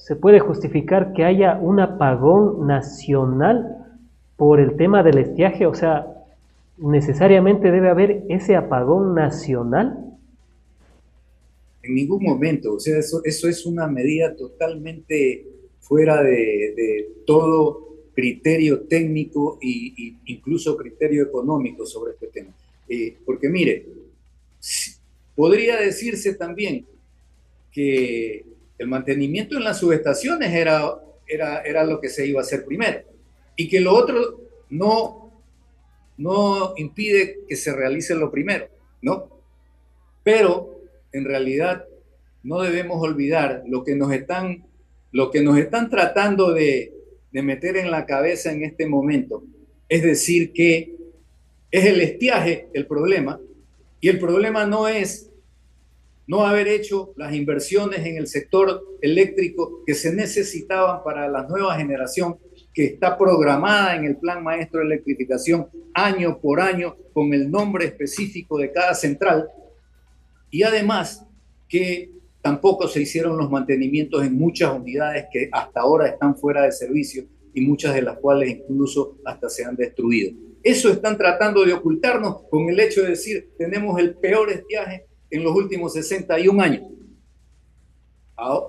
se puede justificar que haya un apagón nacional por el tema del estiaje? O sea, ¿necesariamente debe haber ese apagón nacional? En ningún momento, o sea, eso es una medida totalmente fuera de todo criterio técnico incluso criterio económico sobre este tema. Porque mire, podría decirse también que el mantenimiento en las subestaciones era lo que se iba a hacer primero y que lo otro no impide que se realice lo primero, ¿no? Pero en realidad no debemos olvidar lo que nos están tratando de meter en la cabeza en este momento. Es decir, que es el estiaje el problema, y el problema no es no haber hecho las inversiones en el sector eléctrico que se necesitaban para la nueva generación que está programada en el Plan Maestro de Electrificación año por año con el nombre específico de cada central, y además que tampoco se hicieron los mantenimientos en muchas unidades que hasta ahora están fuera de servicio y muchas de las cuales incluso hasta se han destruido. Eso están tratando de ocultarnos con el hecho de decir tenemos el peor estiaje en los últimos 61 años. Ahora,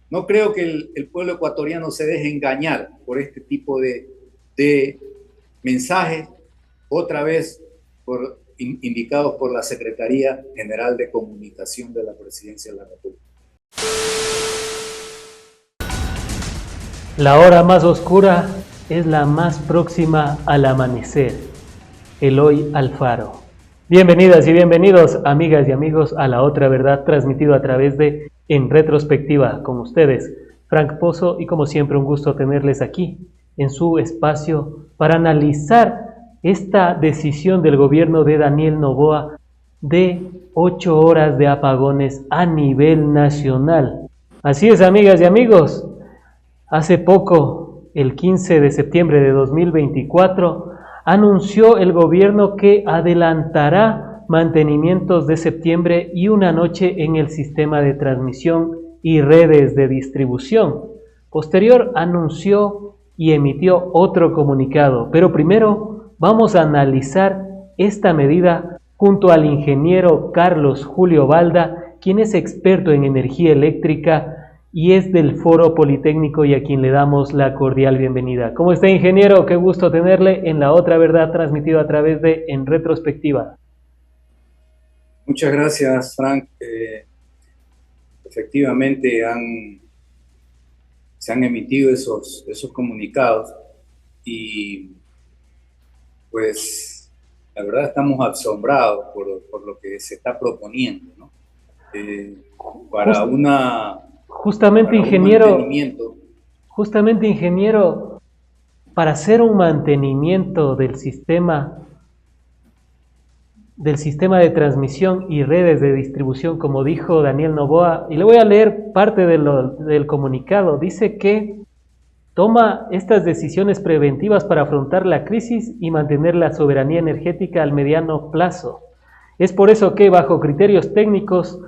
no creo que el pueblo ecuatoriano se deje engañar por este tipo de mensajes, otra vez indicados por la Secretaría General de Comunicación de la Presidencia de la República. La hora más oscura es la más próxima al amanecer. Eloy Alfaro. Bienvenidas y bienvenidos, amigas y amigos, a La Otra Verdad, transmitido a través de En Retrospectiva, con ustedes, Frank Pozo, y como siempre un gusto tenerles aquí, en su espacio, para analizar esta decisión del gobierno de Daniel Noboa de 8 horas de apagones a nivel nacional. Así es, amigas y amigos, hace poco, el 15 de septiembre de 2024, anunció el gobierno que adelantará mantenimientos de septiembre y una noche en el sistema de transmisión y redes de distribución. Posterior anunció y emitió otro comunicado, pero primero vamos a analizar esta medida junto al ingeniero Carlos Julio Balda, quien es experto en energía eléctrica y es del Foro Politécnico y a quien le damos la cordial bienvenida. ¿Cómo está, ingeniero? Qué gusto tenerle en La Otra Verdad, transmitido a través de En Retrospectiva. Muchas gracias, Frank. Efectivamente se han emitido esos comunicados y pues la verdad estamos asombrados por lo que se está proponiendo, ¿no? Eh, para, Just, una, justamente, para un ingeniero, mantenimiento. justamente, ingeniero, para hacer un mantenimiento del sistema de transmisión y redes de distribución, como dijo Daniel Noboa, y le voy a leer parte del comunicado. Dice que toma estas decisiones preventivas para afrontar la crisis y mantener la soberanía energética al mediano plazo. Es por eso que, bajo criterios técnicos,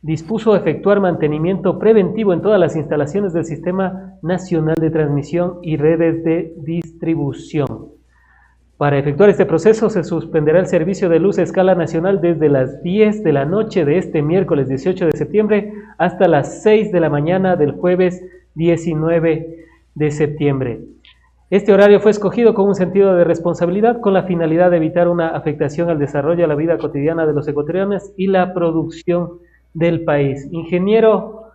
dispuso efectuar mantenimiento preventivo en todas las instalaciones del Sistema Nacional de Transmisión y Redes de Distribución. Para efectuar este proceso se suspenderá el servicio de luz a escala nacional desde las 10 de la noche de este miércoles 18 de septiembre hasta las 6 de la mañana del jueves 19 de septiembre. Este horario fue escogido con un sentido de responsabilidad con la finalidad de evitar una afectación al desarrollo de la vida cotidiana de los ecuatorianos y la producción del país. Ingeniero,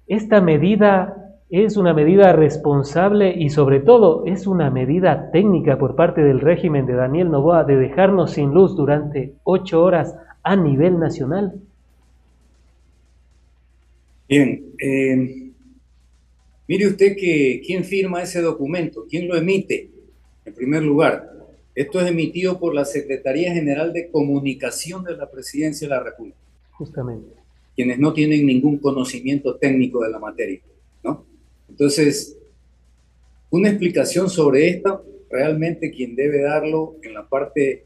esta medida es una medida responsable y sobre todo es una medida técnica por parte del régimen de Daniel Noboa de dejarnos sin luz durante 8 horas a nivel nacional. Bien, mire usted que quién firma ese documento, quién lo emite, en primer lugar. Esto es emitido por la Secretaría General de Comunicación de la Presidencia de la República. Justamente. Quienes no tienen ningún conocimiento técnico de la materia, ¿no? Entonces, una explicación sobre esto, realmente quien debe darlo en la parte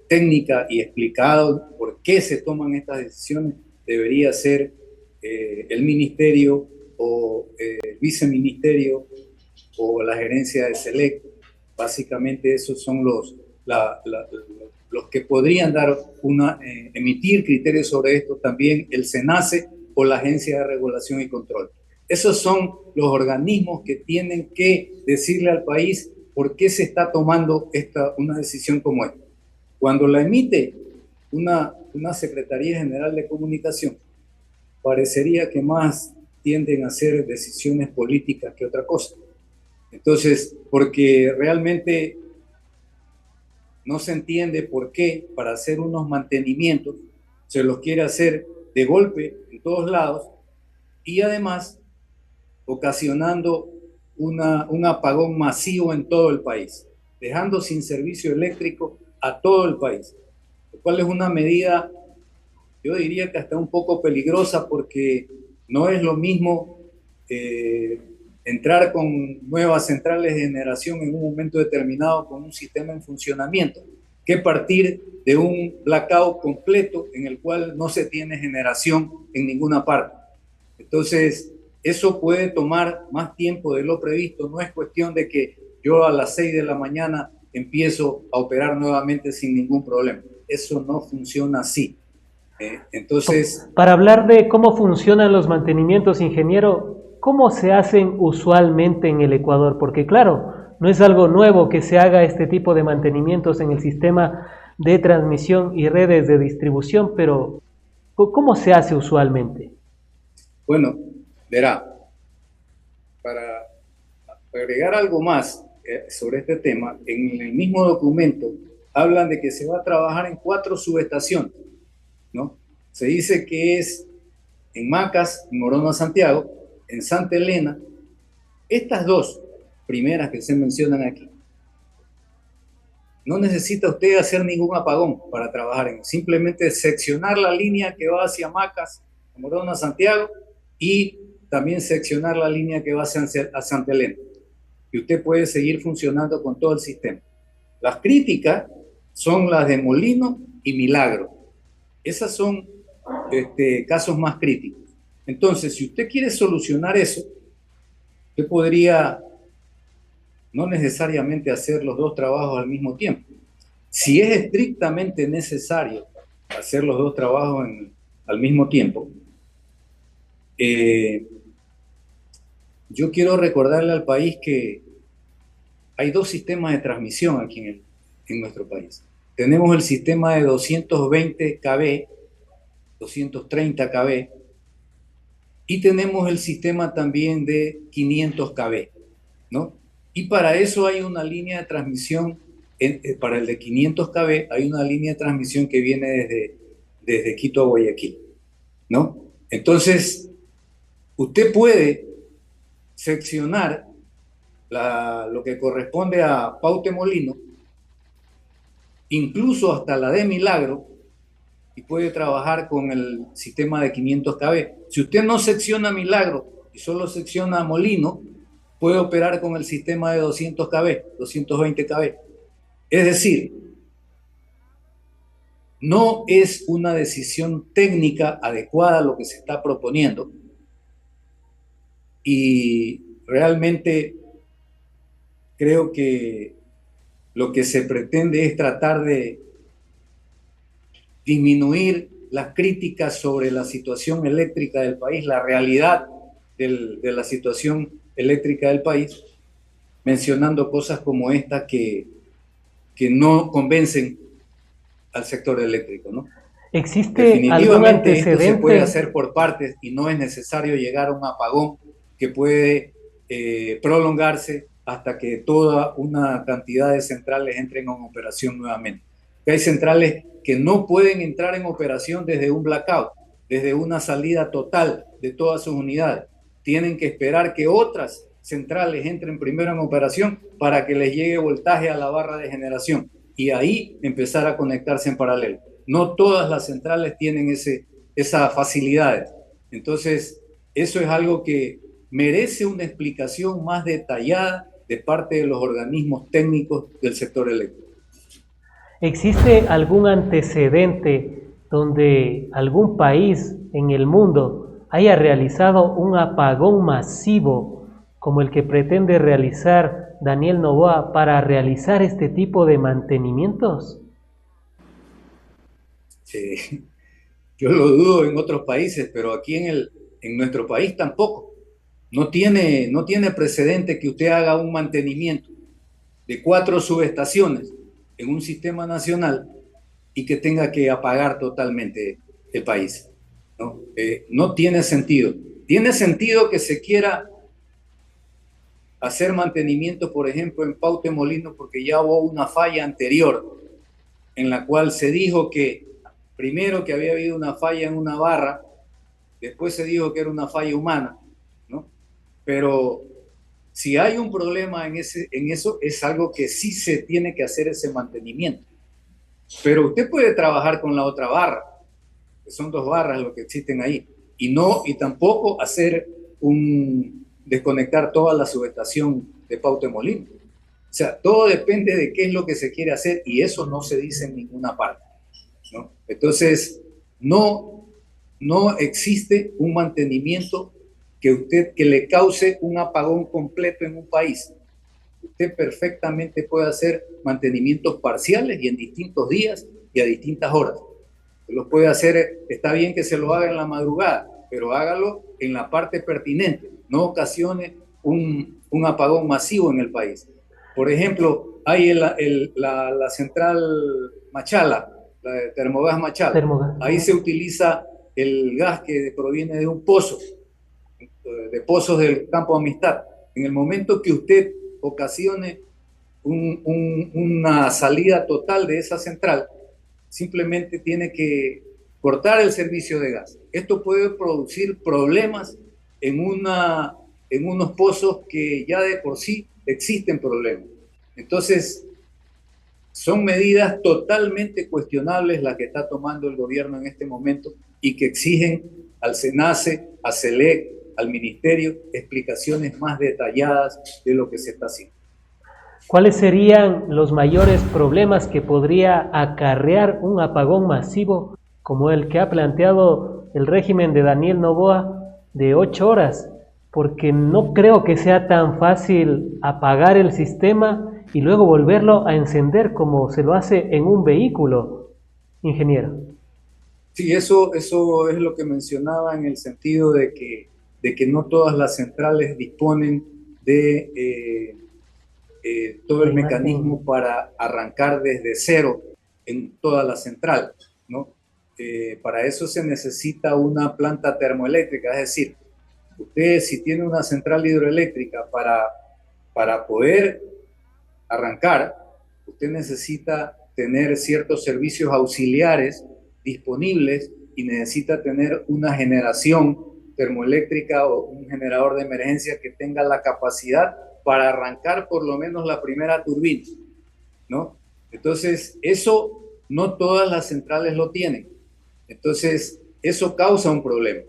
técnica y explicado por qué se toman estas decisiones, debería ser el Ministerio o el viceministerio o la gerencia de SELEC. Básicamente esos son los que podrían emitir criterios sobre esto. También el SENACE o la Agencia de Regulación y Control. Esos son los organismos que tienen que decirle al país por qué se está tomando una decisión como esta. Cuando la emite una Secretaría General de Comunicación, parecería que más tienden a ser decisiones políticas que otra cosa. Entonces, porque realmente no se entiende por qué para hacer unos mantenimientos se los quiere hacer de golpe en todos lados y además ocasionando un apagón masivo en todo el país, dejando sin servicio eléctrico a todo el país, lo cual es una medida, yo diría que hasta un poco peligrosa, porque no es lo mismo entrar con nuevas centrales de generación en un momento determinado con un sistema en funcionamiento, que partir de un blackout completo en el cual no se tiene generación en ninguna parte. Entonces, eso puede tomar más tiempo de lo previsto. No es cuestión de que yo a las 6 de la mañana empiezo a operar nuevamente sin ningún problema. Eso no funciona así. Entonces, para hablar de cómo funcionan los mantenimientos, ingeniero, ¿cómo se hacen usualmente en el Ecuador? Porque claro, no es algo nuevo que se haga este tipo de mantenimientos en el sistema de transmisión y redes de distribución, pero ¿cómo se hace usualmente? Bueno, verá, para agregar algo más sobre este tema, en el mismo documento hablan de que se va a trabajar en 4 subestaciones, ¿no? Se dice que es en Macas, en Morona, Santiago, en Santa Elena. Estas 2 primeras que se mencionan aquí, no necesita usted hacer ningún apagón para trabajar en ello. Simplemente seccionar la línea que va hacia Macas, Morona, Santiago, y también seccionar la línea que va a Santa Elena. Y usted puede seguir funcionando con todo el sistema. Las críticas son las de Molino y Milagro. Esas son casos más críticos. Entonces, si usted quiere solucionar eso, usted podría no necesariamente hacer los 2 trabajos al mismo tiempo. Si es estrictamente necesario hacer los 2 trabajos al mismo tiempo, yo quiero recordarle al país que hay 2 sistemas de transmisión aquí en nuestro país. Tenemos el sistema de 220 kb, 230 kb, y tenemos el sistema también de 500 kb, ¿no? Y para eso hay una línea de transmisión, para el de 500 kb hay una línea de transmisión que viene desde Quito a Guayaquil, ¿no? Entonces, usted puede seccionar lo que corresponde a Paute Molino, incluso hasta la de Milagro, y puede trabajar con el sistema de 500 kb. Si usted no secciona Milagro y solo secciona Molino, puede operar con el sistema de 200 kb, 220 kb. Es decir, no es una decisión técnica adecuada lo que se está proponiendo, y realmente creo que lo que se pretende es tratar de disminuir las críticas sobre la situación eléctrica del país, la realidad de la situación eléctrica del país, mencionando cosas como esta que no convencen al sector eléctrico, ¿no? ¿Existe algún antecedente? Esto se puede hacer por partes y no es necesario llegar a un apagón que puede prolongarse hasta que toda una cantidad de centrales entren en operación nuevamente. Hay centrales que no pueden entrar en operación desde un blackout, desde una salida total de todas sus unidades. Tienen que esperar que otras centrales entren primero en operación para que les llegue voltaje a la barra de generación y ahí empezar a conectarse en paralelo. No todas las centrales tienen esas facilidades. Entonces, eso es algo que merece una explicación más detallada de parte de los organismos técnicos del sector eléctrico. ¿Existe algún antecedente donde algún país en el mundo haya realizado un apagón masivo como el que pretende realizar Daniel Noboa para realizar este tipo de mantenimientos? Yo lo dudo en otros países, pero aquí en nuestro país tampoco. No tiene precedente que usted haga un mantenimiento de 4 subestaciones en un sistema nacional y que tenga que apagar totalmente el país, ¿no? No tiene sentido. Tiene sentido que se quiera hacer mantenimiento, por ejemplo, en Pautemolino, porque ya hubo una falla anterior en la cual se dijo que primero que había habido una falla en una barra, después se dijo que era una falla humana, ¿no? Pero si hay un problema en eso, es algo que sí se tiene que hacer ese mantenimiento. Pero usted puede trabajar con la otra barra, que son 2 barras lo que existen ahí, y tampoco hacer desconectar toda la subestación de Pautemolino. O sea, todo depende de qué es lo que se quiere hacer y eso no se dice en ninguna parte, ¿no? Entonces, no existe un mantenimiento que le cause un apagón completo en un país. Usted perfectamente puede hacer mantenimientos parciales y en distintos días y a distintas horas. Lo puede hacer, está bien que se lo haga en la madrugada, pero hágalo en la parte pertinente, no ocasione un apagón masivo en el país. Por ejemplo, hay la central Machala, la de Termogas Machala. Ahí se utiliza el gas que proviene de un pozo, de pozos del Campo Amistad. En el momento que usted ocasione una salida total de esa central, simplemente tiene que cortar el servicio de gas. Esto puede producir problemas en unos pozos que ya de por sí existen problemas. Entonces, son medidas totalmente cuestionables las que está tomando el gobierno en este momento y que exigen al SENACE, a SELEC, al Ministerio, explicaciones más detalladas de lo que se está haciendo. ¿Cuáles serían los mayores problemas que podría acarrear un apagón masivo como el que ha planteado el régimen de Daniel Noboa de 8 horas? Porque no creo que sea tan fácil apagar el sistema y luego volverlo a encender como se lo hace en un vehículo, ingeniero. Sí, eso es lo que mencionaba en el sentido de que no todas las centrales disponen de todo el mecanismo para arrancar desde cero en toda la central, ¿no? Para eso se necesita una planta termoeléctrica, es decir, usted si tiene una central hidroeléctrica para poder arrancar, usted necesita tener ciertos servicios auxiliares disponibles y necesita tener una generación termoeléctrica o un generador de emergencia que tenga la capacidad para arrancar por lo menos la primera turbina, ¿no? Entonces, eso no todas las centrales lo tienen. Entonces, eso causa un problema.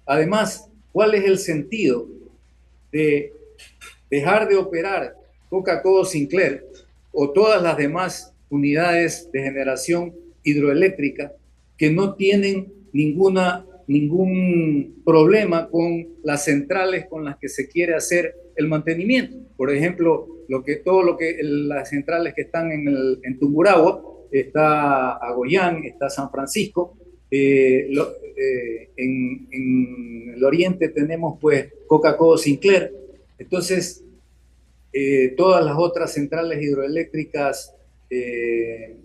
Además, ¿cuál es el sentido de dejar de operar Coca-Cola Sinclair o todas las demás unidades de generación hidroeléctrica que no tienen ningún problema con las centrales con las que se quiere hacer el mantenimiento? Por ejemplo, las centrales que están en Tungurahua, está Agoyán, está San Francisco, en el oriente tenemos pues Coca-Cola Sinclair. Entonces, todas las otras centrales hidroeléctricas que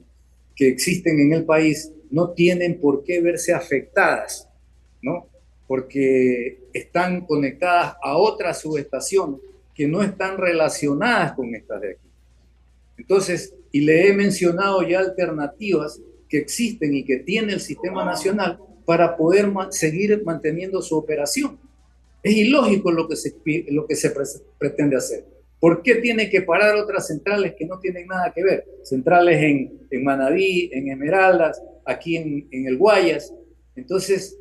existen en el país no tienen por qué verse afectadas, ¿no? Porque están conectadas a otras subestaciones que no están relacionadas con estas de aquí. Entonces, y le he mencionado ya alternativas que existen y que tiene el sistema nacional para poder seguir manteniendo su operación. Es ilógico lo que se pretende hacer. ¿Por qué tiene que parar otras centrales que no tienen nada que ver? Centrales en Manabí, en Esmeraldas, aquí en el Guayas. Entonces,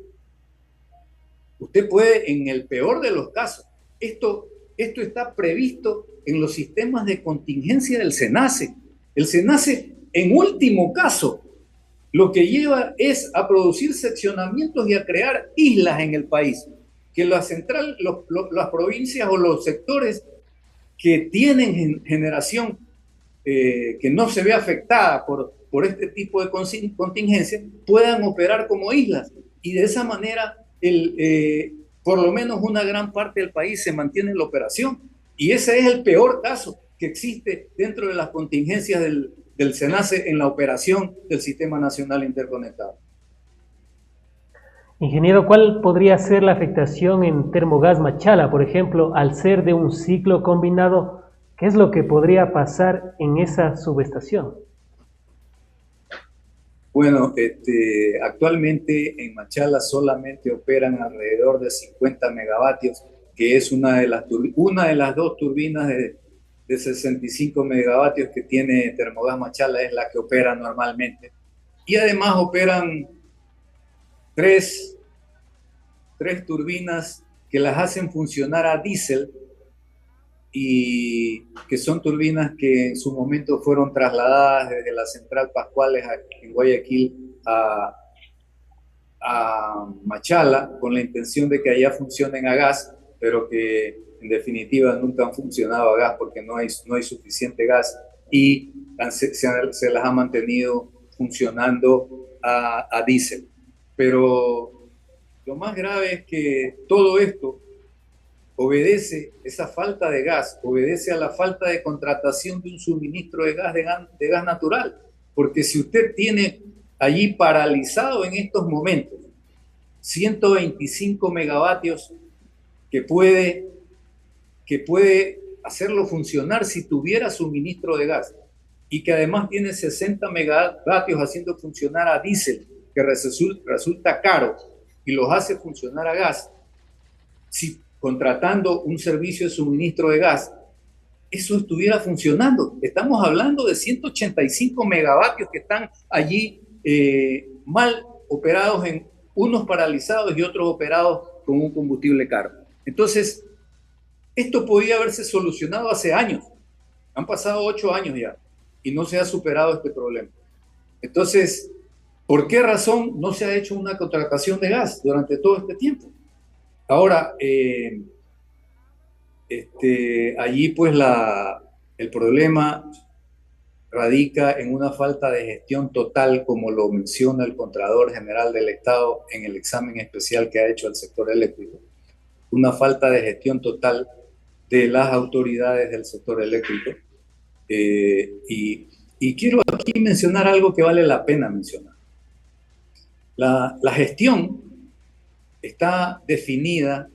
usted puede, en el peor de los casos, esto está previsto en los sistemas de contingencia del SENACE. El SENACE, en último caso, lo que lleva es a producir seccionamientos y a crear islas en el país. que las provincias o los sectores que tienen generación que no se ve afectada por este tipo de contingencia puedan operar como islas. Y de esa manera, por lo menos una gran parte del país se mantiene en la operación. Y ese es el peor caso que existe dentro de las contingencias del SENACE en la operación del Sistema Nacional Interconectado. Ingeniero, ¿cuál podría ser la afectación en Termogas Machala, por ejemplo, al ser de un ciclo combinado? ¿Qué es lo que podría pasar en esa subestación? Bueno, actualmente en Machala solamente operan alrededor de 50 megavatios, que es una de las dos turbinas de 65 megavatios que tiene Termogas Machala, es la que opera normalmente. Y además operan tres turbinas que las hacen funcionar a diésel, y que son turbinas que en su momento fueron trasladadas desde la central Pascuales en Guayaquil a Machala con la intención de que allá funcionen a gas, pero que en definitiva nunca han funcionado a gas porque no hay suficiente gas, y se las ha mantenido funcionando a diésel. Pero lo más grave es que todo esto esa falta de gas, obedece a la falta de contratación de un suministro de gas natural. Porque si usted tiene allí paralizado en estos momentos 125 megavatios que puede hacerlo funcionar si tuviera suministro de gas, y que además tiene 60 megavatios haciendo funcionar a diésel, que resulta caro, y los hace funcionar a gas, si contratando un servicio de suministro de gas, eso estuviera funcionando. Estamos hablando de 185 megavatios que están allí mal operados, en unos paralizados y otros operados con un combustible caro. Entonces, esto podía haberse solucionado hace años. Han pasado 8 años ya y no se ha superado este problema. Entonces, ¿por qué razón no se ha hecho una contratación de gas durante todo este tiempo? Ahora, allí pues el problema radica en una falta de gestión total, como lo menciona el Contralor General del Estado en el examen especial que ha hecho al sector eléctrico. Una falta de gestión total de las autoridades del sector eléctrico. Y quiero aquí mencionar algo que vale la pena mencionar. La gestión está definida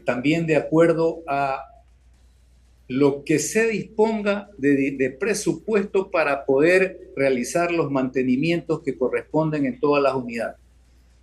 también de acuerdo a lo que se disponga de presupuesto para poder realizar los mantenimientos que corresponden en todas las unidades.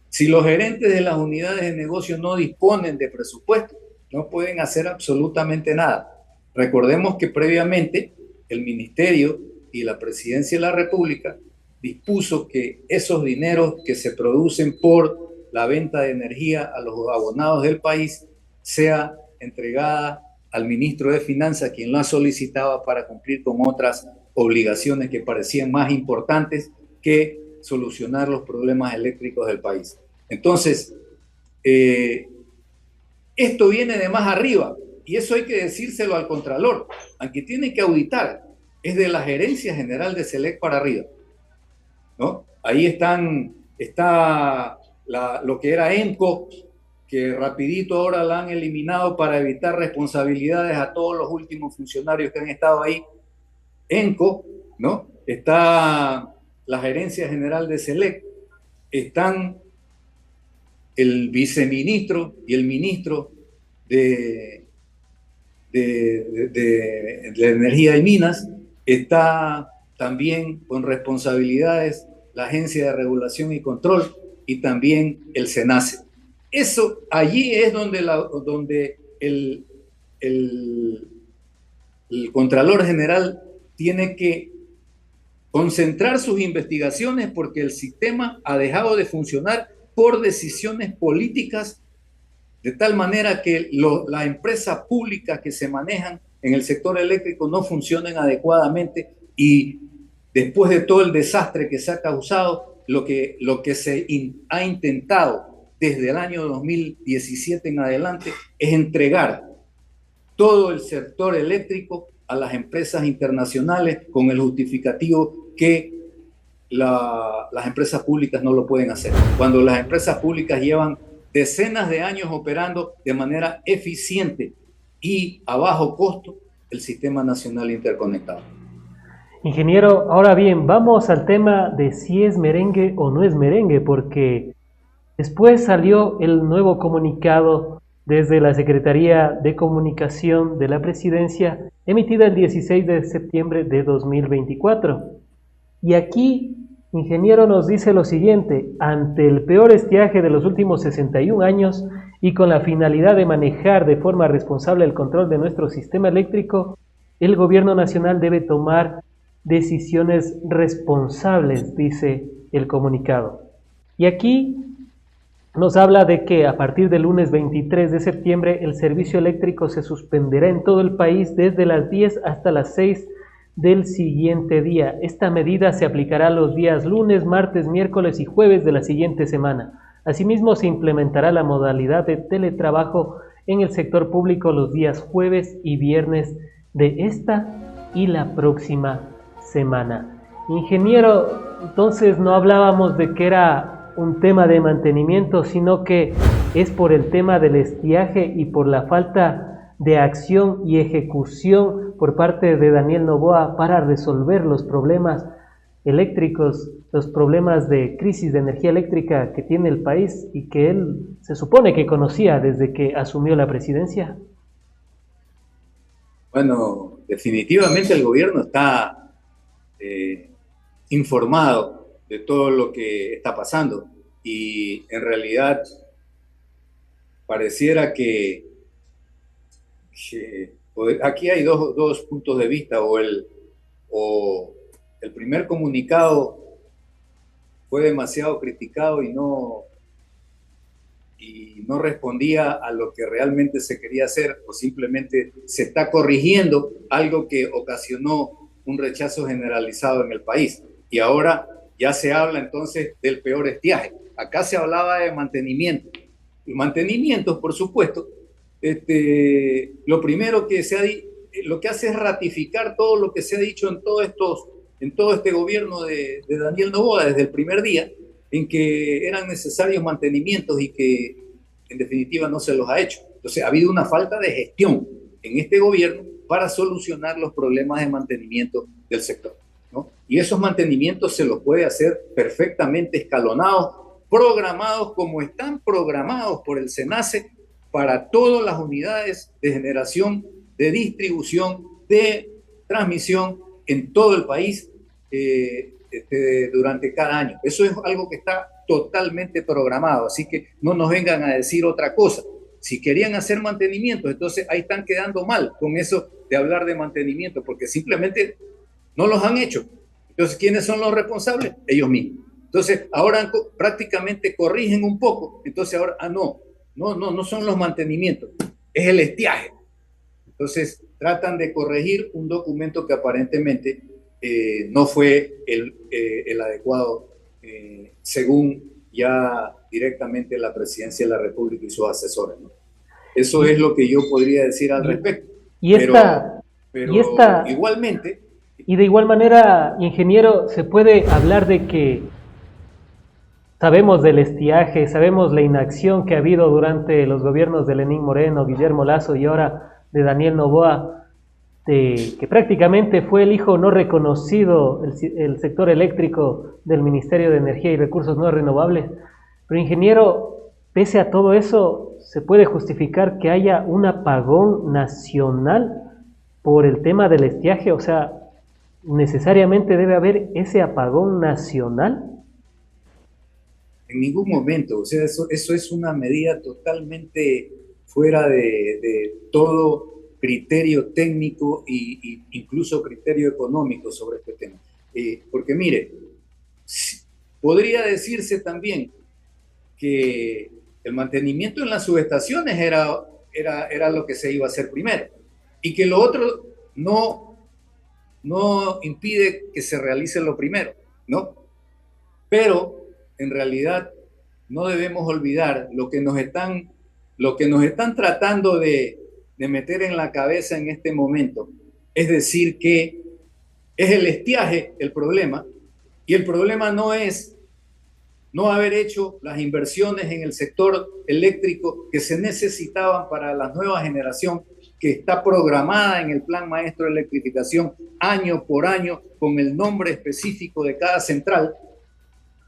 Si los gerentes de las unidades de negocio no disponen de presupuesto, no pueden hacer absolutamente nada. Recordemos que previamente el Ministerio y la Presidencia de la República dispuso que esos dineros que se producen por la venta de energía a los abonados del país sea entregada al ministro de Finanzas, quien la solicitaba para cumplir con otras obligaciones que parecían más importantes que solucionar los problemas eléctricos del país. Entonces, esto viene de más arriba, y eso hay que decírselo al Contralor, aunque tiene que auditar, es de la Gerencia General de SELEC para arriba, ¿no? Ahí está lo que era ENCO, que rapidito ahora la han eliminado para evitar responsabilidades a todos los últimos funcionarios que han estado ahí. ENCO, ¿no? Está la Gerencia General de SELEC, están el viceministro y el ministro de Energía y Minas, está también con responsabilidades la Agencia de Regulación y Control y también el SENACE. Eso, allí es donde el Contralor General tiene que concentrar sus investigaciones, porque el sistema ha dejado de funcionar por decisiones políticas, de tal manera que las empresas públicas que se manejan en el sector eléctrico no funcionen adecuadamente, y después de todo el desastre que se ha causado, lo que se ha intentado desde el año 2017 en adelante es entregar todo el sector eléctrico a las empresas internacionales con el justificativo que las empresas públicas no lo pueden hacer. Cuando las empresas públicas llevan decenas de años operando de manera eficiente y a bajo costo el Sistema Nacional Interconectado. Ingeniero, ahora bien, vamos al tema de si es merengue o no es merengue, porque después salió el nuevo comunicado desde la Secretaría de Comunicación de la Presidencia, emitida el 16 de septiembre de 2024. Y aquí, ingeniero, nos dice lo siguiente: ante el peor estiaje de los últimos 61 años y con la finalidad de manejar de forma responsable el control de nuestro sistema eléctrico, el gobierno nacional debe tomar decisiones responsables, dice el comunicado. Y aquí nos habla de que a partir del lunes 23 de septiembre el servicio eléctrico se suspenderá en todo el país desde las 10 hasta las 6 del siguiente día. Esta medida se aplicará los días lunes, martes, miércoles y jueves de la siguiente semana. Asimismo, se implementará la modalidad de teletrabajo en el sector público los días jueves y viernes de esta y la próxima semana. Ingeniero, entonces no hablábamos de que era un tema de mantenimiento, sino que es por el tema del estiaje y por la falta de acción y ejecución por parte de Daniel Noboa para resolver los problemas eléctricos, los problemas de crisis de energía eléctrica que tiene el país y que él se supone que conocía desde que asumió la presidencia. Bueno, definitivamente el gobierno está informado de todo lo que está pasando y en realidad pareciera que aquí hay dos puntos de vista, o el primer comunicado fue demasiado criticado y no respondía a lo que realmente se quería hacer, o simplemente se está corrigiendo algo que ocasionó un rechazo generalizado en el país. Y ahora ya se habla entonces del peor estiaje. Acá se hablaba de mantenimiento. Y mantenimientos, por supuesto, lo primero que lo que hace es ratificar todo lo que se ha dicho en todo este gobierno de Daniel Noboa desde el primer día, en que eran necesarios mantenimientos y que en definitiva no se los ha hecho. Entonces ha habido una falta de gestión en este gobierno para solucionar los problemas de mantenimiento del sector, ¿no? Y esos mantenimientos se los puede hacer perfectamente escalonados, programados como están programados por el SENACE para todas las unidades de generación, de distribución, de transmisión en todo el país durante cada año. Eso es algo que está totalmente programado, así que no nos vengan a decir otra cosa. Si querían hacer mantenimiento, entonces ahí están quedando mal con eso de hablar de mantenimiento, porque simplemente no los han hecho. Entonces, ¿quiénes son los responsables? Ellos mismos. Entonces, ahora prácticamente corrigen un poco. Entonces, ahora, no son los mantenimientos, es el estiaje. Entonces, tratan de corregir un documento que aparentemente no fue el adecuado, según ya directamente la Presidencia de la República y sus asesores, ¿no? Eso es lo que yo podría decir al respecto. Pero igualmente... Y de igual manera, ingeniero, se puede hablar de que sabemos del estiaje, sabemos la inacción que ha habido durante los gobiernos de Lenín Moreno, Guillermo Lasso y ahora de Daniel Noboa, que prácticamente fue el hijo no reconocido, el sector eléctrico del Ministerio de Energía y Recursos No Renovables. Pero ingeniero, pese a todo eso, ¿se puede justificar que haya un apagón nacional por el tema del estiaje? O sea, ¿necesariamente debe haber ese apagón nacional? En ningún momento. O sea, eso es una medida totalmente fuera de todo criterio técnico e incluso criterio económico sobre este tema. Porque mire, podría decirse también que el mantenimiento en las subestaciones era lo que se iba a hacer primero, y que lo otro no impide que se realice lo primero, ¿no? Pero en realidad no debemos olvidar lo que nos están tratando de meter en la cabeza en este momento. Es decir, que es el estiaje el problema, y el problema no es no haber hecho las inversiones en el sector eléctrico que se necesitaban para la nueva generación que está programada en el Plan Maestro de Electrificación año por año con el nombre específico de cada central,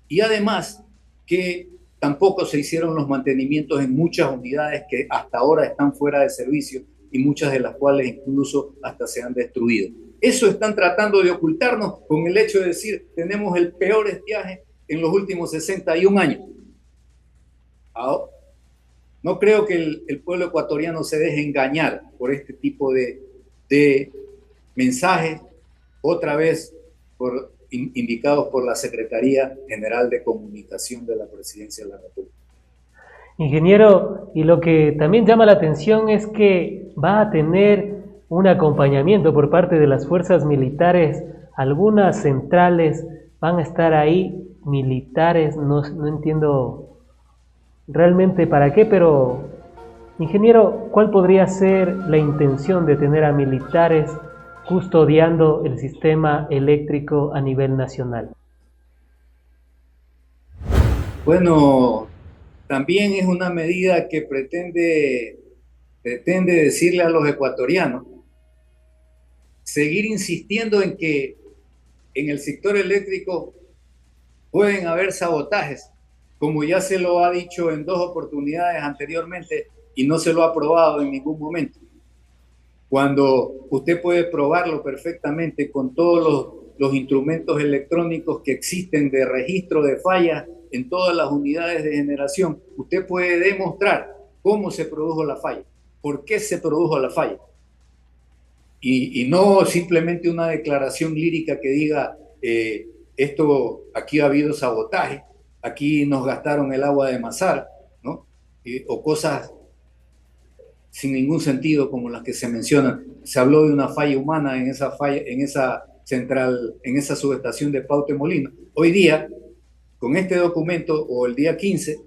y además que tampoco se hicieron los mantenimientos en muchas unidades que hasta ahora están fuera de servicio y muchas de las cuales incluso hasta se han destruido. Eso están tratando de ocultarnos con el hecho de decir tenemos el peor estiaje en los últimos 61 años. Ahora, no creo que el pueblo ecuatoriano se deje engañar por este tipo de mensajes, otra vez indicados por la Secretaría General de Comunicación de la Presidencia de la República. Ingeniero, y lo que también llama la atención es que va a tener un acompañamiento por parte de las fuerzas militares. Algunas centrales van a estar ahí, militares, no entiendo realmente para qué, pero ingeniero, ¿cuál podría ser la intención de tener a militares custodiando el sistema eléctrico a nivel nacional? Bueno, también es una medida que pretende decirle a los ecuatorianos, seguir insistiendo en que en el sector eléctrico pueden haber sabotajes, como ya se lo ha dicho en 2 oportunidades anteriormente y no se lo ha aprobado en ningún momento. Cuando usted puede probarlo perfectamente con todos los instrumentos electrónicos que existen de registro de fallas en todas las unidades de generación, usted puede demostrar cómo se produjo la falla, por qué se produjo la falla. Y no simplemente una declaración lírica que diga esto, aquí ha habido sabotaje, aquí nos gastaron el agua de Mazar, ¿no? O cosas sin ningún sentido como las que se mencionan. Se habló de una falla humana en esa central, en esa subestación de Paute Molino. Hoy día, con este documento, o el día 15,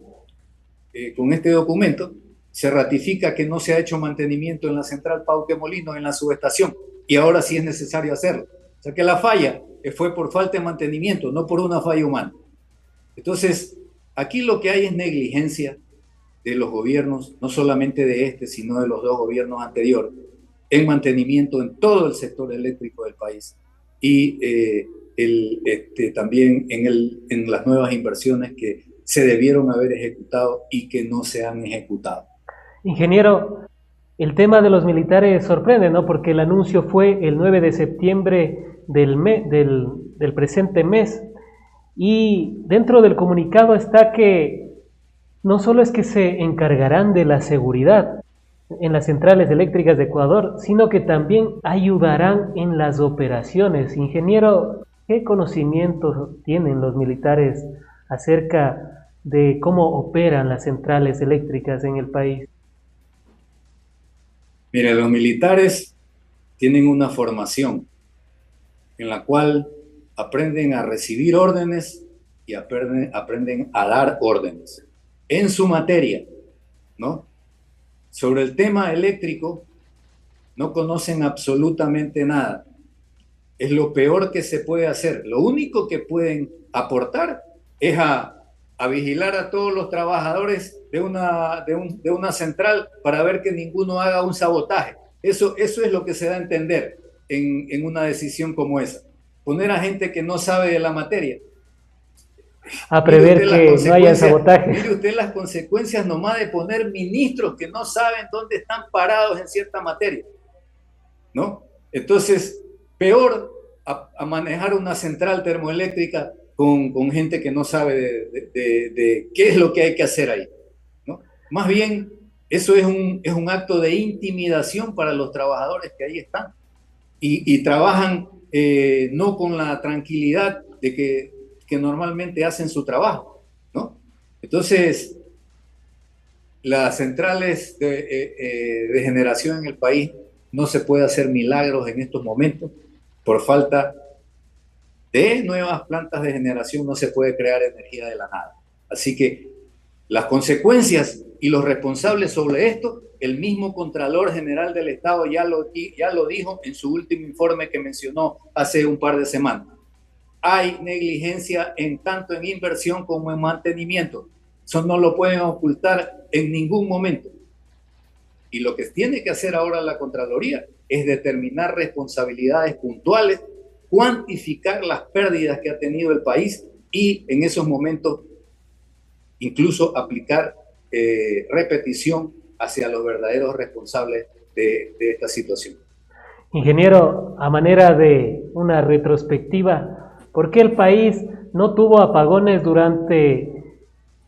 con este documento, se ratifica que no se ha hecho mantenimiento en la central Paute Molino, en la subestación, y ahora sí es necesario hacerlo. O sea que la falla fue por falta de mantenimiento, no por una falla humana. Entonces, aquí lo que hay es negligencia de los gobiernos, no solamente de este, sino de los 2 gobiernos anteriores, en mantenimiento en todo el sector eléctrico del país y también en las nuevas inversiones que se debieron haber ejecutado y que no se han ejecutado. Ingeniero, el tema de los militares sorprende, ¿no? Porque el anuncio fue el 9 de septiembre del presente mes, y dentro del comunicado está que no solo es que se encargarán de la seguridad en las centrales eléctricas de Ecuador, sino que también ayudarán en las operaciones. Ingeniero, ¿qué conocimientos tienen los militares acerca de cómo operan las centrales eléctricas en el país? Mire, los militares tienen una formación en la cual aprenden a recibir órdenes y aprenden a dar órdenes en su materia, ¿no? Sobre el tema eléctrico no conocen absolutamente nada. Es lo peor que se puede hacer. Lo único que pueden aportar es a vigilar a todos los trabajadores de una central para ver que ninguno haga un sabotaje. Eso es lo que se da a entender en una decisión como esa. Poner a gente que no sabe de la materia. A prever que no haya sabotaje. Mire usted las consecuencias nomás de poner ministros que no saben dónde están parados en cierta materia, ¿no? Entonces, peor a manejar una central termoeléctrica con gente que no sabe de qué es lo que hay que hacer ahí, ¿no? Más bien, eso es un acto de intimidación para los trabajadores que ahí están y trabajan no con la tranquilidad de que normalmente hacen su trabajo, ¿no? Entonces, las centrales de generación en el país no se puede hacer milagros en estos momentos por falta de nuevas plantas de generación, no se puede crear energía de la nada. Así que Las consecuencias y los responsables sobre esto, el mismo Contralor General del Estado ya lo dijo en su último informe que mencionó hace un par de semanas. Hay negligencia en tanto en inversión como en mantenimiento. Eso no lo pueden ocultar en ningún momento. Y lo que tiene que hacer ahora la Contraloría es determinar responsabilidades puntuales, cuantificar las pérdidas que ha tenido el país y en esos momentos incluso aplicar repetición hacia los verdaderos responsables de esta situación. Ingeniero, a manera de una retrospectiva, ¿por qué el país no tuvo apagones durante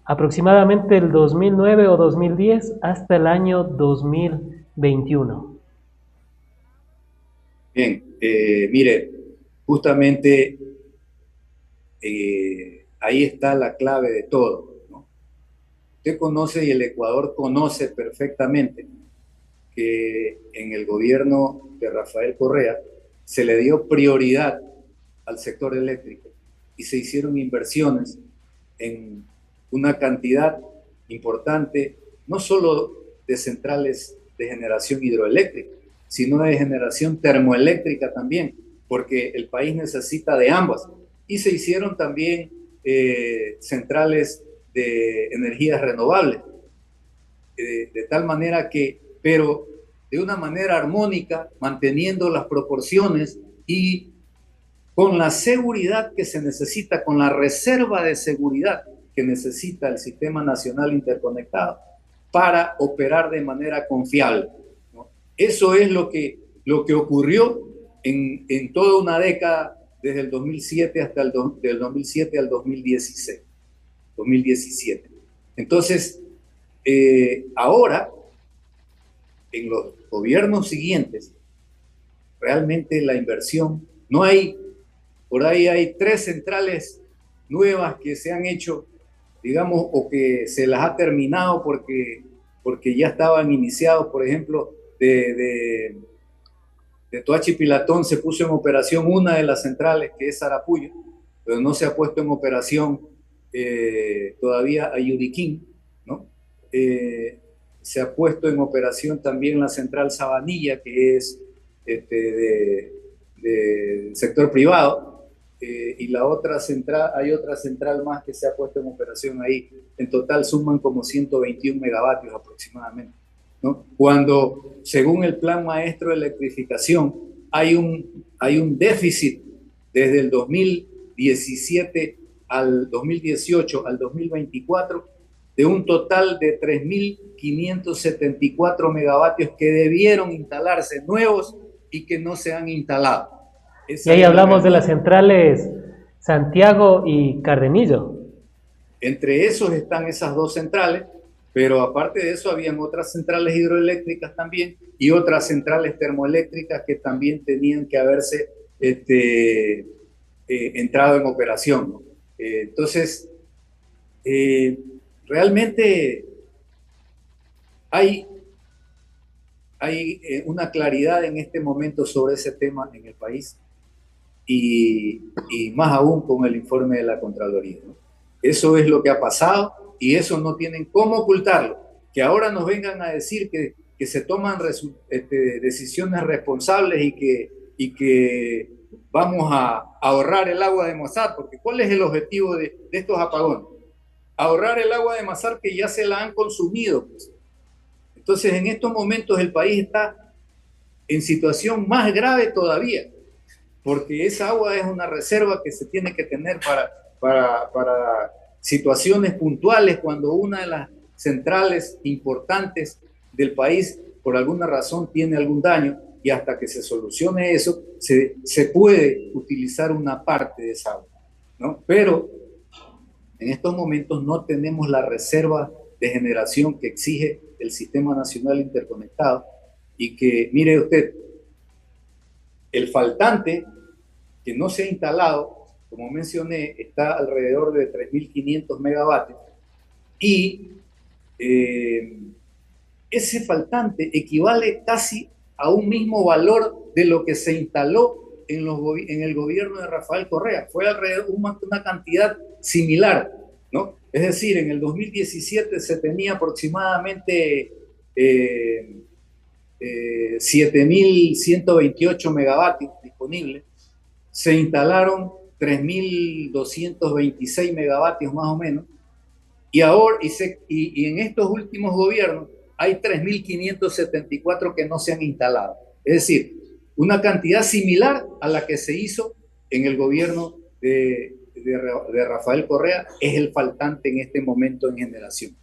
aproximadamente el 2009 o 2010 hasta el año 2021? Bien, mire, justamente ahí está la clave de todo, ¿no? Usted conoce y el Ecuador conoce perfectamente que en el gobierno de Rafael Correa se le dio prioridad al sector eléctrico y se hicieron inversiones en una cantidad importante, no solo de centrales de generación hidroeléctrica, sino de generación termoeléctrica también, porque el país necesita de ambas. Y se hicieron también centrales de energías renovables, de tal manera que, pero de una manera armónica, manteniendo las proporciones y con la seguridad que se necesita, con la reserva de seguridad que necesita el Sistema Nacional Interconectado para operar de manera confiable, ¿no? Eso es lo que ocurrió en toda una década, desde el 2007 hasta del 2007 al 2017. Entonces, ahora, en los gobiernos siguientes, realmente la inversión, no hay, por ahí hay 3 centrales nuevas que se han hecho, digamos, o que se las ha terminado porque ya estaban iniciados, por ejemplo, de Toachi Pilatón se puso en operación una de las centrales, que es Sarapuyo, pero no se ha puesto en operación todavía Ayudiquín, ¿no? Se ha puesto en operación también la central Sabanilla, que es del sector privado, y la otra central, hay otra central más que se ha puesto en operación ahí. En total suman como 121 megavatios aproximadamente, ¿no? Cuando, según el Plan Maestro de Electrificación, hay un déficit desde el 2017 al 2018 al 2024 de un total de 3.574 megavatios que debieron instalarse nuevos y que no se han instalado. Y ahí hablamos de las centrales Santiago y Cardenillo. Entre esos están esas 2 centrales, pero aparte de eso habían otras centrales hidroeléctricas también y otras centrales termoeléctricas que también tenían que haberse entrado en operación, ¿no? Entonces, realmente hay una claridad en este momento sobre ese tema en el país y más aún con el informe de la Contraloría, ¿no? Eso es lo que ha pasado y eso no tienen cómo ocultarlo. Que ahora nos vengan a decir que se toman decisiones responsables y que vamos a ahorrar el agua de Mazar, porque ¿cuál es el objetivo de estos apagones? Ahorrar el agua de Mazar que ya se la han consumido, pues. Entonces, en estos momentos el país está en situación más grave todavía, porque esa agua es una reserva que se tiene que tener para situaciones puntuales, cuando una de las centrales importantes del país por alguna razón tiene algún daño, y hasta que se solucione eso, se puede utilizar una parte de esa agua, ¿no? Pero en estos momentos no tenemos la reserva de generación que exige el Sistema Nacional Interconectado y que, mire usted, el faltante que no se ha instalado, como mencioné, está alrededor de 3.500 megavatios y ese faltante equivale casi a un mismo valor de lo que se instaló en el gobierno de Rafael Correa. Fue alrededor una cantidad similar, ¿no? Es decir, en el 2017 se tenía aproximadamente eh, 7.128 megavatios disponibles, se instalaron 3.226 megavatios más o menos, y ahora y en estos últimos gobiernos hay 3.574 que no se han instalado. Es decir, una cantidad similar a la que se hizo en el gobierno de Rafael Correa, es el faltante en este momento en generación.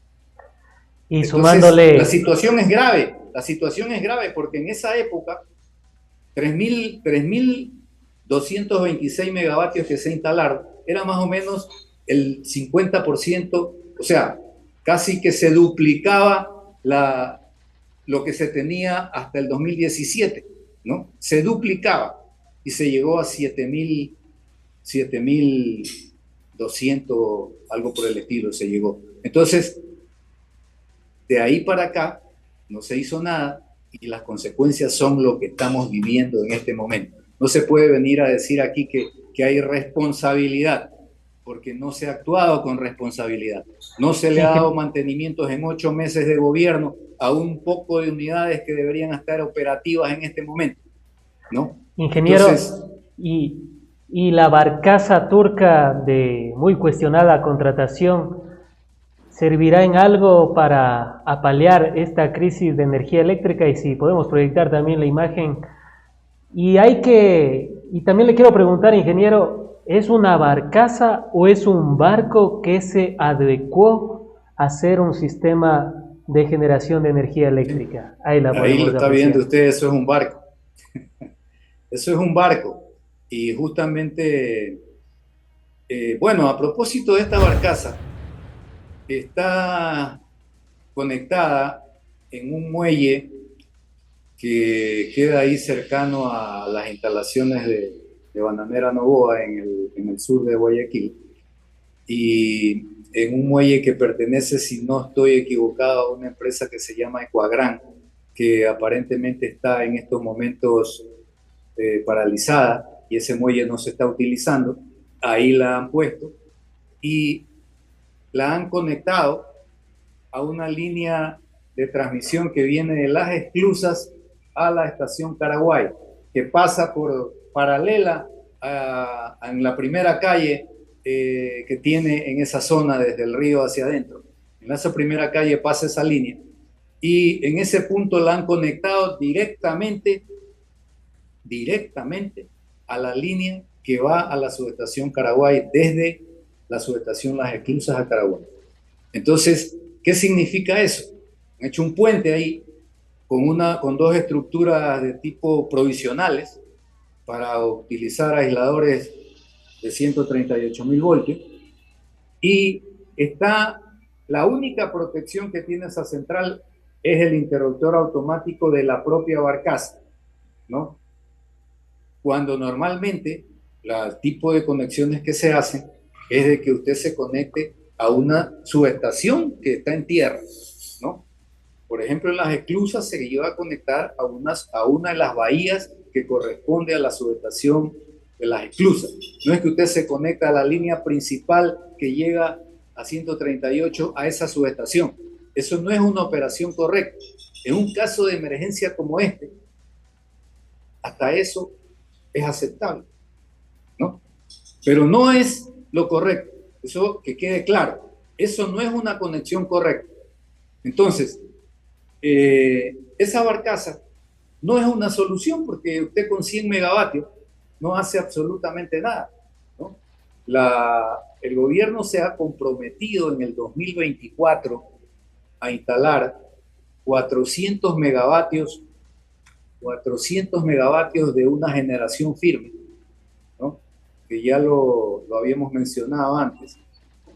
Y Entonces, la sumándole, situación es grave. La situación es grave porque en esa época, 3.226 megavatios que se instalaron, era más o menos el 50%, o sea, casi que se duplicaba lo que se tenía hasta el 2017, ¿no? Se duplicaba y se llegó a 7.200, algo por el estilo se llegó. Entonces, de ahí para acá no se hizo nada y las consecuencias son lo que estamos viviendo en este momento. No se puede venir a decir aquí que hay responsabilidad, porque no se ha actuado con responsabilidad. No se le ha dado mantenimientos en 8 meses de gobierno a un poco de unidades que deberían estar operativas en este momento, ¿no? ingeniero, Entonces, y, y la barcaza turca de muy cuestionada contratación, ¿servirá en algo para apalear esta crisis de energía eléctrica? Y si podemos proyectar también la imagen. Y también le quiero preguntar, ingeniero, ¿es una barcaza o es un barco que se adecuó a ser un sistema de generación de energía eléctrica? Ahí la ahí lo podemos está viendo apreciar. usted, eso es un barco. Eso es un barco. Y justamente, bueno, a propósito de esta barcaza, está conectada en un muelle que queda ahí cercano a las instalaciones de Bananera Novoa en el sur de Guayaquil, y en un muelle que pertenece, si no estoy equivocado, a una empresa que se llama Ecuagran, que aparentemente está en estos momentos paralizada, y ese muelle no se está utilizando. Ahí la han puesto y la han conectado a una línea de transmisión que viene de las esclusas a la estación Caraguay, que pasa por paralela en la primera calle que tiene en esa zona desde el río hacia adentro. En esa primera calle pasa esa línea y en ese punto la han conectado directamente a la línea que va a la subestación Caraguay desde la subestación Las Esclusas a Caraguay. Entonces, ¿qué significa eso? Han hecho un puente ahí con dos estructuras de tipo provisionales para utilizar aisladores de 138.000 voltios, y está la única protección que tiene esa central es el interruptor automático de la propia barcaza, ¿no? Cuando normalmente el tipo de conexiones que se hacen es de que usted se conecte a una subestación que está en tierra, ¿no? Por ejemplo, en las esclusas se lleva a conectar a una de las bahías que corresponde a la subestación de las esclusas. No es que usted se conecta a la línea principal que llega a 138 a esa subestación. Eso no es una operación correcta. En un caso de emergencia como este, hasta eso es aceptable, ¿no? Pero no es lo correcto. Eso que quede claro. Eso no es una conexión correcta. Entonces, esa barcaza no es una solución porque usted con 100 megavatios no hace absolutamente nada, ¿no? El gobierno se ha comprometido en el 2024 a instalar 400 megavatios, 400 megavatios de una generación firme, ¿no? Que ya lo habíamos mencionado antes,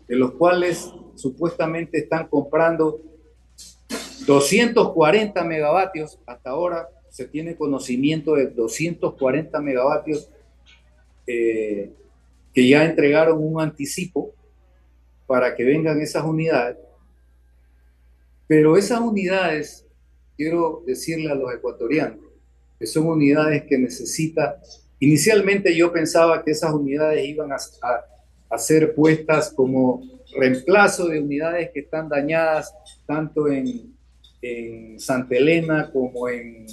de los cuales supuestamente están comprando 240 megavatios. Hasta ahora se tiene conocimiento de 240 megavatios que ya entregaron un anticipo para que vengan esas unidades. Pero esas unidades, quiero decirle a los ecuatorianos, que son unidades que necesita. Inicialmente yo pensaba que esas unidades iban a ser puestas como reemplazo de unidades que están dañadas tanto en Santa Elena como en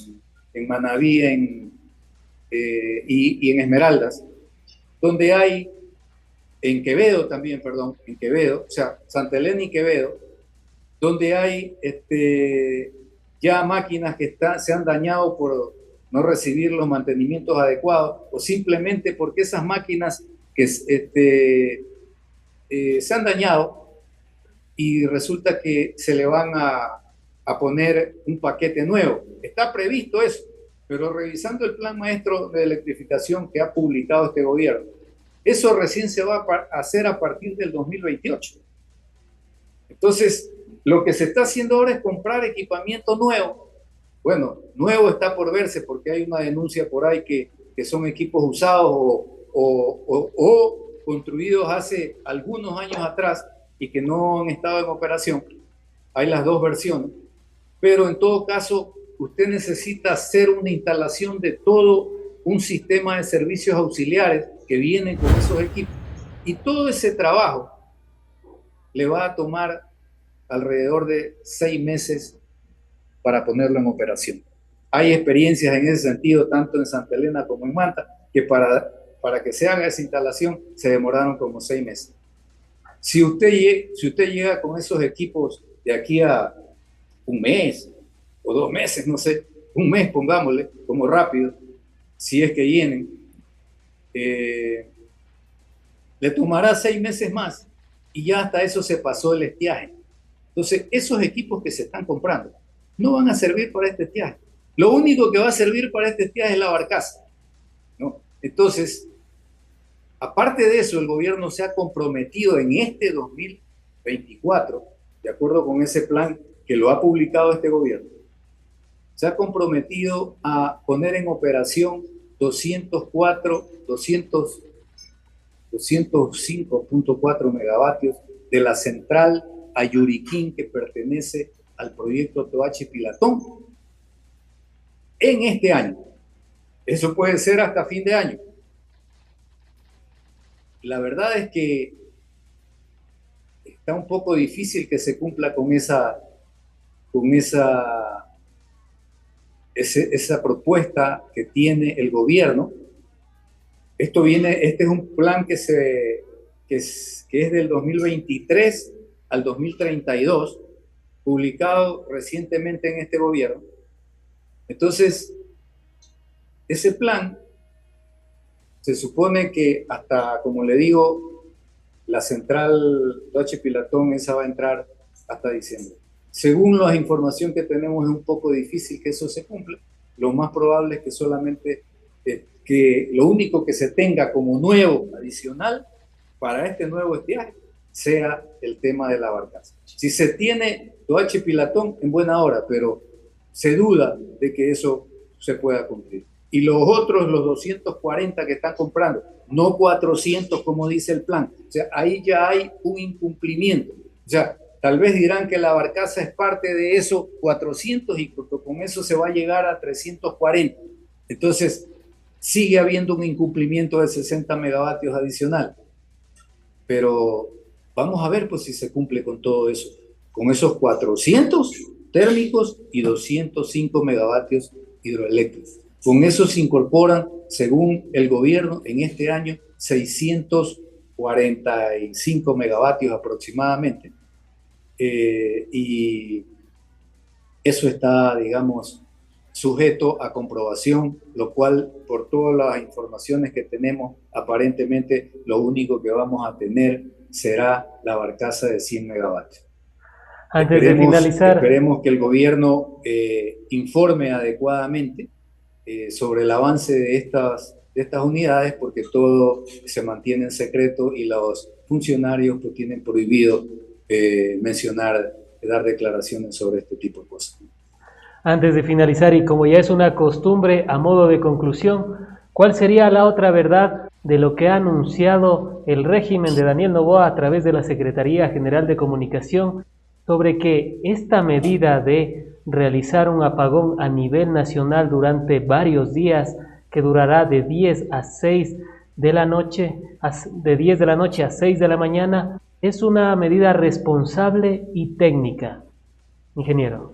Manabí y en Esmeraldas, donde hay, en Quevedo también, perdón, en Quevedo, o sea, Santa Elena y Quevedo, donde hay ya máquinas que se han dañado por no recibir los mantenimientos adecuados, o simplemente porque esas máquinas que se han dañado y resulta que se le van a poner un paquete nuevo. Está previsto eso, pero revisando el plan maestro de electrificación que ha publicado este gobierno, eso recién se va a hacer a partir del 2028. Entonces, lo que se está haciendo ahora es comprar equipamiento nuevo. Bueno, nuevo está por verse porque hay una denuncia por ahí que son equipos usados o construidos hace algunos años atrás y que no han estado en operación. Hay las dos versiones. Pero en todo caso, usted necesita hacer una instalación de todo un sistema de servicios auxiliares que vienen con esos equipos. Y todo ese trabajo le va a tomar alrededor de 6 meses para ponerlo en operación. Hay experiencias en ese sentido, tanto en Santa Elena como en Manta, que para que se haga esa instalación se demoraron como 6 meses. Si usted llega con esos equipos de aquí a un mes o 2 meses, no sé, un mes pongámosle, como rápido, si es que vienen, le tomará 6 meses más y ya hasta eso se pasó el estiaje. Entonces, esos equipos que se están comprando no van a servir para este estiaje. Lo único que va a servir para este estiaje es la barcaza, ¿no? Entonces, aparte de eso, el gobierno se ha comprometido en este 2024, de acuerdo con ese plan que lo ha publicado este gobierno, se ha comprometido a poner en operación 205.4 megavatios de la central Ayuriquín que pertenece al proyecto Toachi Pilatón en este año. Eso puede ser hasta fin de año. La verdad es que está un poco difícil que se cumpla con esa propuesta que tiene el gobierno. Este es un plan que es del 2023 al 2032, publicado recientemente en este gobierno. Entonces, ese plan se supone que hasta, como le digo, la central Toachi Pilatón, esa va a entrar hasta diciembre. Según la información que tenemos, es un poco difícil que eso se cumpla. Lo más probable es que solamente que lo único que se tenga como nuevo adicional para este nuevo estiaje sea el tema de la barcaza. Si se tiene Toachi Pilatón, en buena hora, pero se duda de que eso se pueda cumplir. Y los otros, los 240 que están comprando, no 400 como dice el plan. O sea, ahí ya hay un incumplimiento. O sea, tal vez dirán que la barcaza es parte de esos 400 y con eso se va a llegar a 340. Entonces, sigue habiendo un incumplimiento de 60 megavatios adicional. Pero vamos a ver pues si se cumple con todo eso. Con esos 400 térmicos y 205 megavatios hidroeléctricos. Con eso se incorporan, según el gobierno, en este año 645 megavatios aproximadamente. Y eso está, digamos, sujeto a comprobación, lo cual, por todas las informaciones que tenemos, aparentemente lo único que vamos a tener será la barcaza de 100 megavatios. Antes de finalizar, esperemos que el gobierno informe adecuadamente sobre el avance de estas unidades, porque todo se mantiene en secreto y los funcionarios pues tienen prohibido dar declaraciones sobre este tipo de cosas. Antes de finalizar, y como ya es una costumbre, a modo de conclusión, ¿cuál sería la otra verdad de lo que ha anunciado el régimen de Daniel Noboa a través de la Secretaría General de Comunicación sobre que esta medida de realizar un apagón a nivel nacional durante varios días, que durará de 10 a 6 de la noche, de 10 de la noche a 6 de la mañana, es una medida responsable y técnica, ingeniero?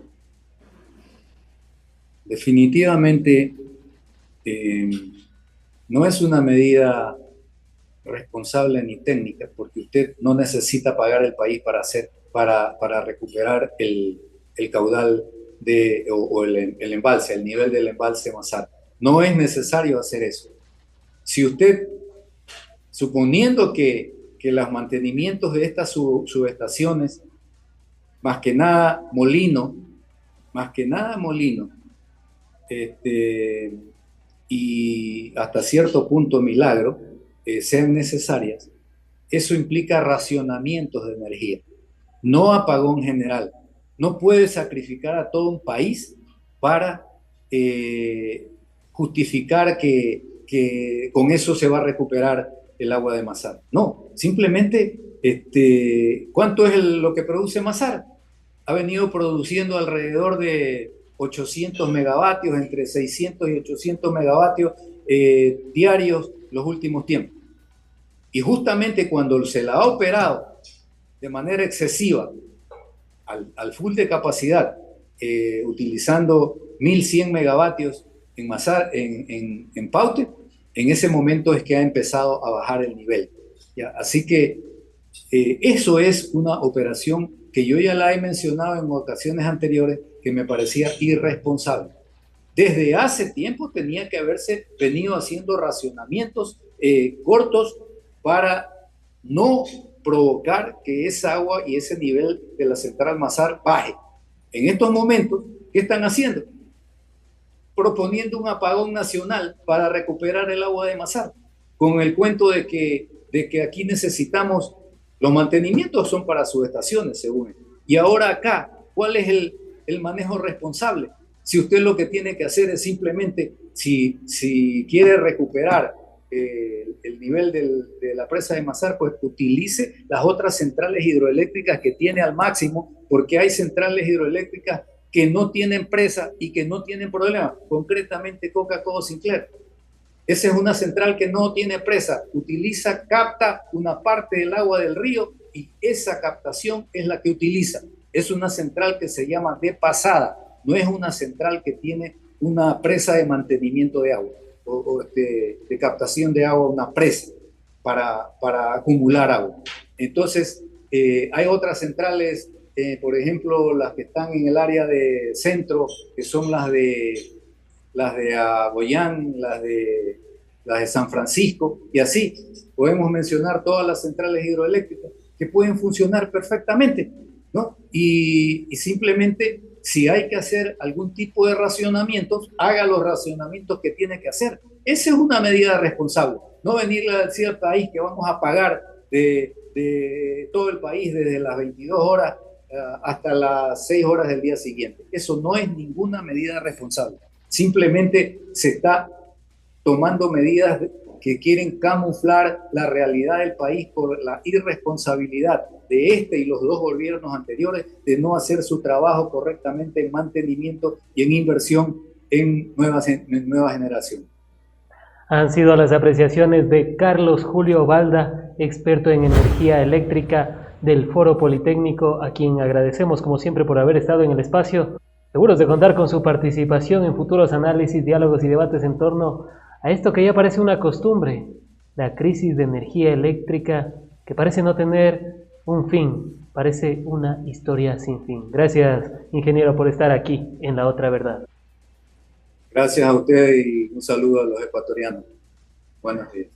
Definitivamente no es una medida responsable ni técnica, porque usted no necesita pagar el país para recuperar el caudal o el embalse, el nivel del embalse Mazar. No es necesario hacer eso. Si usted, suponiendo que los mantenimientos de estas subestaciones, más que nada molino, y hasta cierto punto milagro, sean necesarias, eso implica racionamientos de energía, no apagón general. No puede sacrificar a todo un país para justificar que con eso se va a recuperar el agua de Mazar. No, simplemente, ¿cuánto es lo que produce Mazar? Ha venido produciendo alrededor de 800 megavatios, entre 600 y 800 megavatios diarios los últimos tiempos. Y justamente cuando se la ha operado de manera excesiva, al full de capacidad, utilizando 1100 megavatios en Mazar, en Paute, en ese momento es que ha empezado a bajar el nivel. ¿Ya? Así que eso es una operación que yo ya la he mencionado en ocasiones anteriores, que me parecía irresponsable. Desde hace tiempo tenía que haberse venido haciendo racionamientos cortos para no provocar que esa agua y ese nivel de la central Mazar baje. En estos momentos, ¿qué están haciendo? Proponiendo un apagón nacional para recuperar el agua de Mazar, con el cuento de que aquí necesitamos, los mantenimientos son para subestaciones, según él. Y ahora acá, ¿cuál es el manejo responsable? Si usted lo que tiene que hacer es simplemente, si quiere recuperar el nivel de la presa de Mazar, pues utilice las otras centrales hidroeléctricas que tiene al máximo, porque hay centrales hidroeléctricas que no tienen presa y que no tienen problema, concretamente Coca-Cola Sinclair. Esa es una central que no tiene presa, capta una parte del agua del río y esa captación es la que utiliza. Es una central que se llama de pasada, no es una central que tiene una presa de mantenimiento de agua o de captación de agua, una presa para acumular agua. Entonces, hay otras centrales, por ejemplo, las que están en el área de centro, que son las de Aboyán, las de San Francisco, y así podemos mencionar todas las centrales hidroeléctricas que pueden funcionar perfectamente, ¿no? Y simplemente, si hay que hacer algún tipo de racionamientos, haga los racionamientos que tiene que hacer. Esa es una medida responsable. No venirle a decir al país que vamos a pagar de todo el país desde las 22 horas hasta las 6 horas del día siguiente. Eso no es ninguna medida responsable. Simplemente se está tomando medidas que quieren camuflar la realidad del país por la irresponsabilidad de este y los dos gobiernos anteriores de no hacer su trabajo correctamente en mantenimiento y en inversión en nueva generación. Han sido las apreciaciones de Carlos Julio Balda, experto en energía eléctrica del Foro Politécnico, a quien agradecemos como siempre por haber estado en el espacio. Seguros de contar con su participación en futuros análisis, diálogos y debates en torno a esto que ya parece una costumbre, la crisis de energía eléctrica que parece no tener un fin, parece una historia sin fin. Gracias, ingeniero, por estar aquí en La Otra Verdad. Gracias a usted y un saludo a los ecuatorianos. Buenos días.